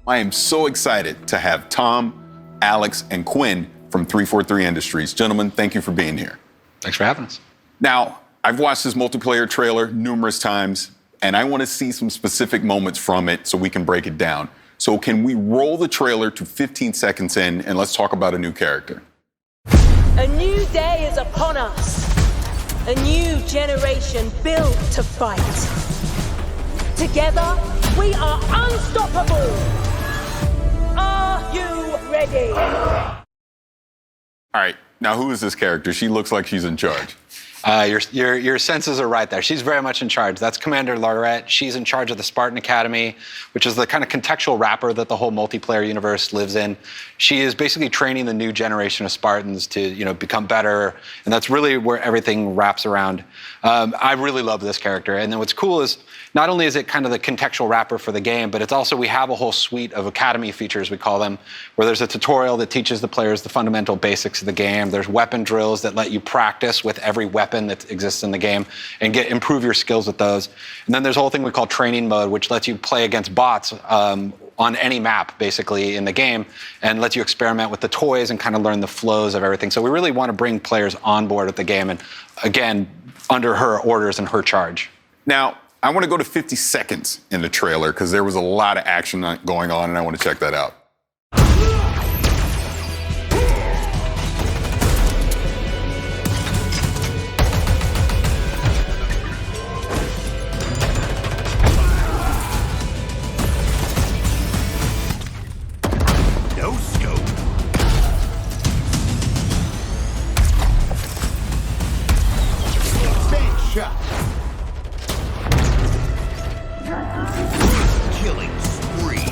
I am so excited to have Tom, Alex, and Quinn from 343 Industries. Gentlemen, thank you for being here. Thanks for having us. Now, I've watched this multiplayer trailer numerous times, and I want to see some specific moments from it so we can break it down. So can we roll the trailer to 15 seconds in, and let's talk about a new character. A new day is upon us. A new generation built to fight. Together, we are unstoppable. Are you ready? All right, now who is this character? She looks like she's in charge. Your senses are right there. She's very much in charge. That's Commander Lorette. She's in charge of the Spartan Academy, which is the kind of contextual wrapper that the whole multiplayer universe lives in. She is basically training the new generation of Spartans to, become better, and that's really where everything wraps around. I really love this character, and then what's cool is not only is it kind of the contextual wrapper for the game, but it's also we have a whole suite of academy features, we call them, where there's a tutorial that teaches the players the fundamental basics of the game. There's weapon drills that let you practice with every weapon that exists in the game and improve your skills with those. And then there's a whole thing we call training mode, which lets you play against bots on any map, basically, in the game, and lets you experiment with the toys and kind of learn the flows of everything. So we really want to bring players on board with the game, and again, under her orders and her charge. Now, I want to go to 50 seconds in the trailer because there was a lot of action going on, and I want to check that out. No scope. Bank shot. Killing spree.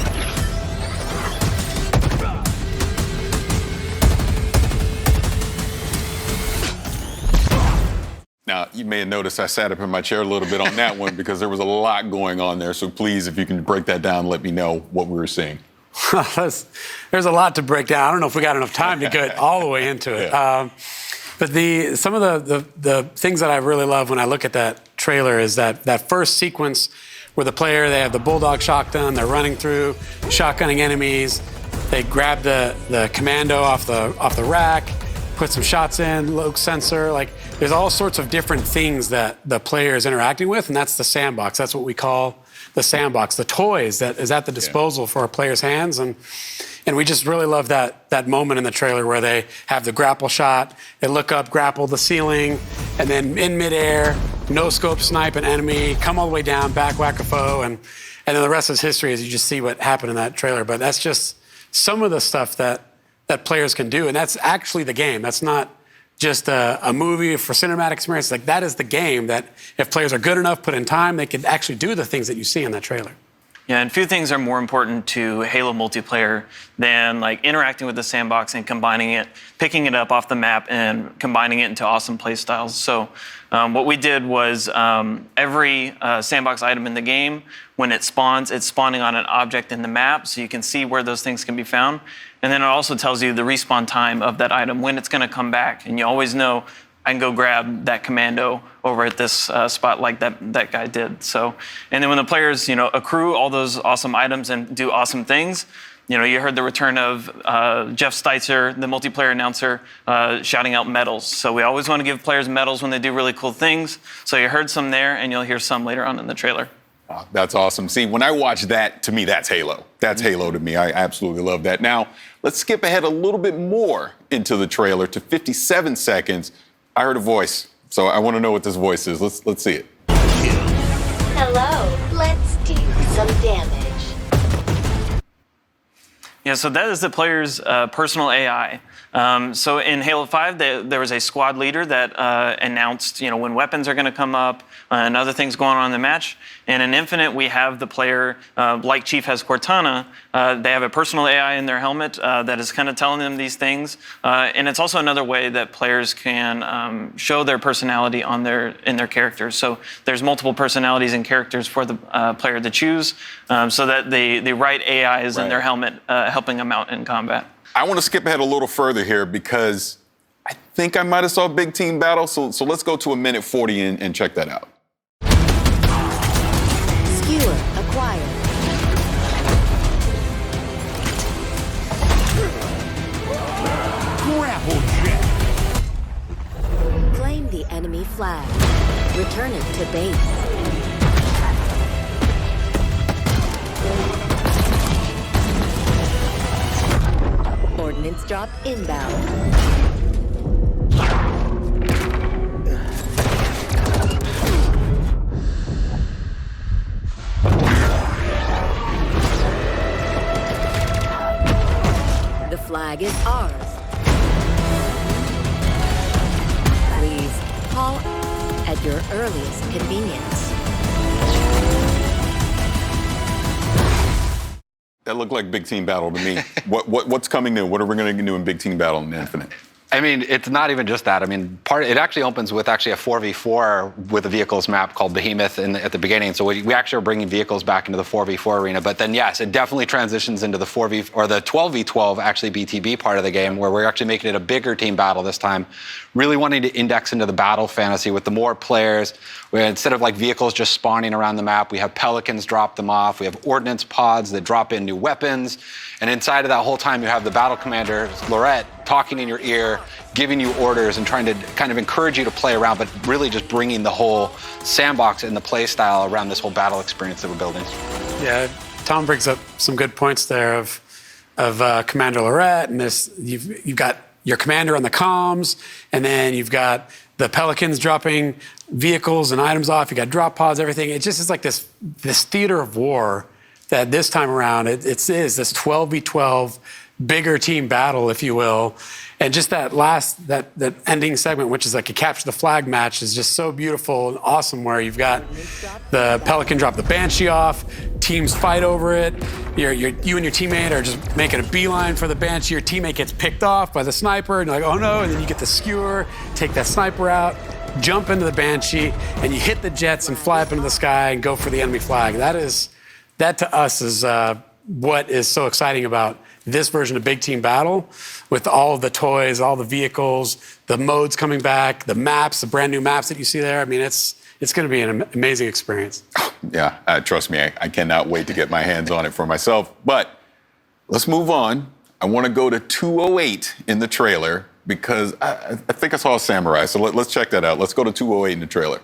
Now, you may have noticed I sat up in my chair a little bit on that one because there was a lot going on there. So please, if you can break that down, let me know what we were seeing. There's a lot to break down. I don't know if we got enough time to get all the way into it. Yeah. But some of the things that I really love when I look at that trailer is that first sequence where the player, they have the bulldog shotgun, they're running through, shotgunning enemies, they grab the commando off the rack, put some shots in, low sensor, like there's all sorts of different things that the player is interacting with, and that's the sandbox. That's what we call the sandbox, the toys that is at the disposal for our players' hands. And we just really love that moment in the trailer where they have the grapple shot, they look up, grapple the ceiling, and then in midair, no scope snipe an enemy, come all the way down, back whack a foe, and then the rest is history as you just see what happened in that trailer. But that's just some of the stuff that players can do, and that's actually the game. That's not just a movie for cinematic experience. Like, that is the game that if players are good enough, put in time, they can actually do the things that you see in that trailer. Yeah, and few things are more important to Halo multiplayer than like interacting with the sandbox and combining it, picking it up off the map and combining it into awesome play styles. So what we did was every sandbox item in the game, when it spawns, it's spawning on an object in the map, so you can see where those things can be found. And then it also tells you the respawn time of that item, when it's going to come back. And you always know, I can go grab that commando over at this spot like that guy did. So, and then when the players, accrue all those awesome items and do awesome things, you heard the return of Jeff Steitzer, the multiplayer announcer, shouting out medals. So we always want to give players medals when they do really cool things. So you heard some there, and you'll hear some later on in the trailer. Oh, that's awesome. See, when I watch that, to me, that's Halo. That's Halo to me. I absolutely love that. Now, let's skip ahead a little bit more into the trailer to 57 seconds. I heard a voice, so I want to know what this voice is. Let's see it. Hello, let's do some damage. Yeah, so that is the player's personal AI. So in Halo 5, there was a squad leader that announced, when weapons are going to come up and other things going on in the match. And in Infinite, we have the player, like Chief has Cortana, they have a personal AI in their helmet that is kind of telling them these things. And it's also another way that players can show their personality in their characters. So there's multiple personalities and characters for the player to choose, so that the right AI is in their helmet, helping them out in combat. I want to skip ahead a little further here because I think I might have saw a big team battle. So let's go to a minute 40 and check that out. Skewer acquired. flag. Return it to base. Ordnance drop inbound. The flag is ours. Please call at your earliest convenience. That looked like Big Team Battle to me. What's coming new? What are we going to do in Big Team Battle in Infinite? I mean, it's not even just that. I mean, it actually opens with actually a 4v4 with a vehicles map called Behemoth at the beginning. So we actually are bringing vehicles back into the 4v4 arena. But then, yes, it definitely transitions into the 12v12 actually BTB part of the game, where we're actually making it a bigger team battle this time, really wanting to index into the battle fantasy with the more players. Where instead of like vehicles just spawning around the map, we have pelicans drop them off. We have ordnance pods that drop in new weapons. And inside of that whole time, you have the battle commander, Lorette, talking in your ear, giving you orders and trying to kind of encourage you to play around, but really just bringing the whole sandbox and the play style around this whole battle experience that we're building. Yeah, Tom brings up some good points there of Commander Lorette, and this you've got your commander on the comms, and then you've got the pelicans dropping vehicles and items off. You got drop pods, everything. It just is like this theater of war that this time around it is this 12v12 bigger team battle, if you will. And just that ending segment, which is like a capture the flag match, is just so beautiful and awesome, where you've got the Pelican drop the Banshee off, teams fight over it. You and your teammate are just making a beeline for the Banshee. Your teammate gets picked off by the sniper, and you're like, oh no, and then you get the skewer, take that sniper out, jump into the Banshee, and you hit the jets and fly up into the sky and go for the enemy flag. That to us is what is so exciting about this version of Big Team Battle, with all of the toys, all the vehicles, the modes coming back, the maps, the brand new maps that you see there. I mean, it's going to be an amazing experience. Yeah, trust me, I cannot wait to get my hands on it for myself. But let's move on. I want to go to 208 in the trailer, because I think I saw a samurai. So let's check that out. Let's go to 208 in the trailer.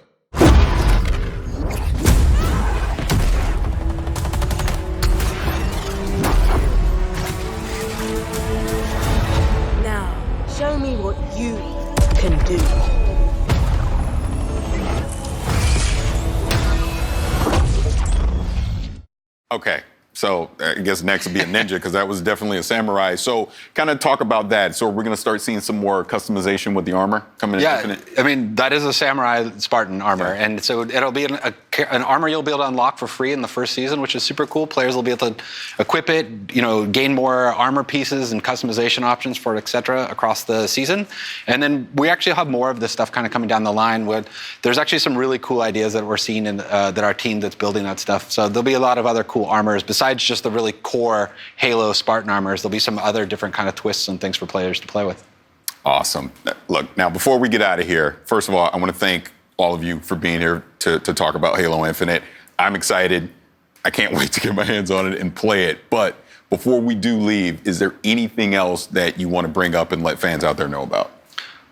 Show me what you can do. Okay, so I guess next would be a ninja, because that was definitely a samurai. So kind of talk about that. So we're going to start seeing some more customization with the armor coming in Infinite? I mean, that is a samurai Spartan armor. Yeah. And so it'll be an armor you'll be able to unlock for free in the first season, which is super cool. Players will be able to equip it, gain more armor pieces and customization options for it, et cetera, across the season. And then we actually have more of this stuff kind of coming down the line. There's actually some really cool ideas that we're seeing in that our team that's building that stuff. So there'll be a lot of other cool armors besides just the really core Halo Spartan armors. There'll be some other different kind of twists and things for players to play with. Awesome. Look, now before we get out of here, first of all, I want to thank all of you for being here to talk about Halo Infinite. I'm excited. I can't wait to get my hands on it and play it. But before we do leave, is there anything else that you want to bring up and let fans out there know about?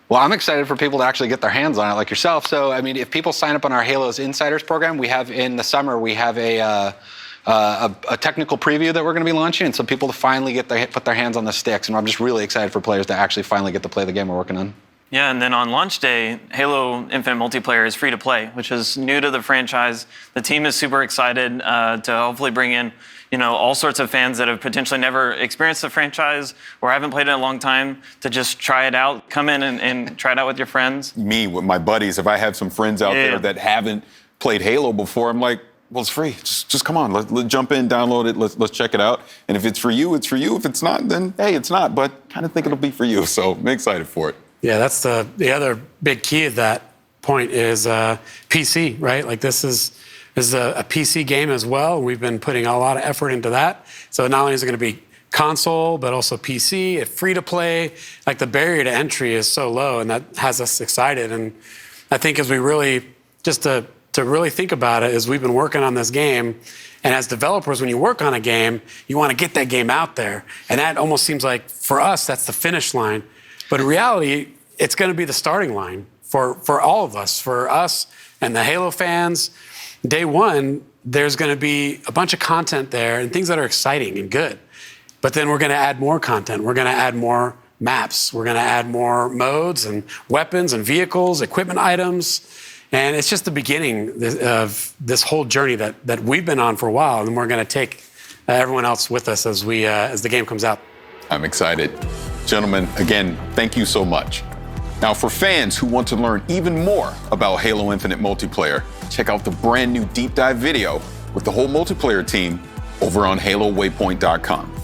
Well, I'm excited for people to actually get their hands on it like yourself. So, I mean, if people sign up on our Halo's Insiders program, we have in the summer, we have a technical preview that we're going to be launching, and so people to finally put their hands on the sticks. And I'm just really excited for players to actually finally get to play the game we're working on. Yeah, and then on launch day, Halo Infinite Multiplayer is free to play, which is new to the franchise. The team is super excited to hopefully bring in, all sorts of fans that have potentially never experienced the franchise or haven't played it in a long time to just try it out. Come in and try it out with your friends. Me, with my buddies, if I have some friends out there that haven't played Halo before, I'm like, well, it's free. Just come on. Let's jump in, download it. Let's check it out. And if it's for you, it's for you. If it's not, then hey, it's not. But kind of think it'll be for you. So I'm excited for it. Yeah, that's the other big key of that point is PC, right? Like this is a PC game as well. We've been putting a lot of effort into that. So not only is it going to be console, but also PC, free to play. Like the barrier to entry is so low, and that has us excited. And I think as we really to really think about it, is we've been working on this game, and as developers, when you work on a game, you want to get that game out there. And that almost seems like, for us, that's the finish line. But in reality, it's going to be the starting line for all of us, for us and the Halo fans. Day one, there's going to be a bunch of content there and things that are exciting and good. But then we're going to add more content. We're going to add more maps. We're going to add more modes and weapons and vehicles, equipment items. And it's just the beginning of this whole journey that we've been on for a while. And we're going to take everyone else with us as the game comes out. I'm excited. Gentlemen, again, thank you so much. Now, for fans who want to learn even more about Halo Infinite multiplayer, check out the brand new deep dive video with the whole multiplayer team over on HaloWaypoint.com.